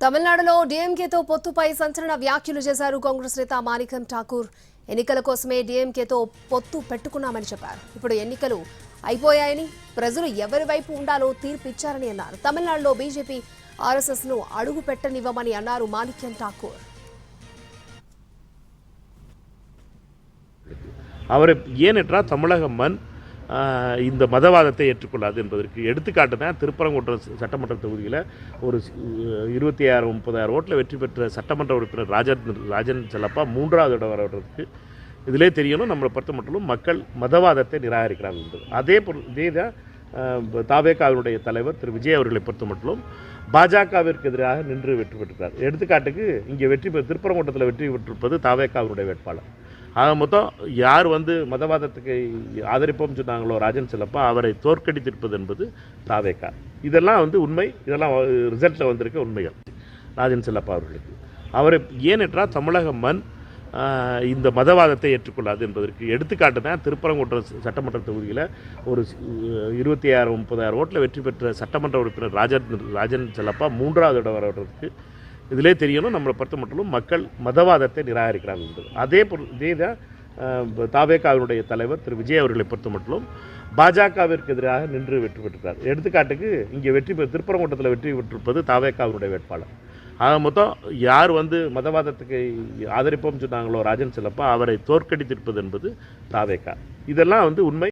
తమిళనాడులో డీఎంకేతో పొత్తుపై సంచలన వ్యాఖ్యలు చేశారు కాంగ్రెస్ నేత మాణిక్యం ఠాకూర్. ఎన్నికల కోసమే డీఎంకేతో పొత్తు పెట్టుకున్నామని చెప్పారు. ఇప్పుడు ఎన్నికలు అయిపోయాయని, ప్రజలు ఎవరి వైపు ఉండాలో తీర్పు ఇచ్చారని అన్నారు. తమిళనాడులో బీజేపీ ఆర్ఎస్ఎస్ ను అడుగు పెట్టనివ్వమని అన్నారు మాణిక్యం ఠాకూర్. அவர் ஏனென்றால் தமிழக மண் இந்த மதவாதத்தை ஏற்றுக்கொள்ளாது என்பதற்கு எடுத்துக்காட்டு தான் திருப்பரங்குன்றம் சட்டமன்ற தொகுதியில் ஒரு 26,000-30,000 ஓட்டில் வெற்றி பெற்ற சட்டமன்ற உறுப்பினர் ராஜன் செல்லப்பா 3வது இடம் வர்றதுக்கு இதிலே தெரியணும். நம்மளை பொறுத்த மட்டும் மக்கள் மதவாதத்தை நிராகரிக்கிறார்கள் என்பது. இதே தான் தாவேகாவினுடைய தலைவர் திரு விஜய் அவர்களை பொறுத்த மட்டும் பாஜகவிற்கு எதிராக நின்று வெற்றி பெற்றிருக்கிறார். எடுத்துக்காட்டுக்கு இங்கே திருப்பரங்குன்றத்தில் வெற்றி பெற்றிருப்பது தாவேகாவினுடைய வேட்பாளர். ஆக மொத்தம் யார் மதவாதத்துக்கு ஆதரிப்போம் சொன்னாங்களோ ராஜன் செல்லப்பா, அவரை தோற்கடித்திருப்பது என்பது தாவேகா. இதெல்லாம் உண்மை. இதெல்லாம் ரிசல்ட்டில் வந்திருக்க உண்மைகள். ராஜன் செல்லப்பா அவர்களுக்கு அவரை ஏனென்றால் தமிழக மண் இந்த மதவாதத்தை ஏற்றுக்கொள்ளாது என்பதற்கு எடுத்துக்காட்டு தான் திருப்பரங்குன்றம் சட்டமன்ற தொகுதியில் ஒரு 26,000-30,000 ஓட்டில் வெற்றி பெற்ற சட்டமன்ற உறுப்பினர் ராஜன் செல்லப்பா 3வது இடம் வர்றதுக்கு இதிலே தெரியணும். நம்மளை பொறுத்த மட்டும் மக்கள் மதவாதத்தை நிராகரிக்கிறார்கள் என்பது. இதே தான் தாவேகாவினுடைய தலைவர் திரு விஜய் அவர்களை பொறுத்த மட்டும் பாஜகவிற்கு எதிராக நின்று வெற்றி பெற்றிருக்கிறார். எடுத்துக்காட்டுக்கு இங்கே திருப்பரங்குன்றத்தில் வெற்றி பெற்றிருப்பது தாவேகாவினுடைய வேட்பாளர். ஆக மொத்தம் யார் மதவாதத்துக்கு ஆதரிப்போம் சொன்னாங்களோ ராஜன் செல்லப்பா, அவரை தோற்கடித்திருப்பது என்பது தாவேகா. இதெல்லாம் உண்மை.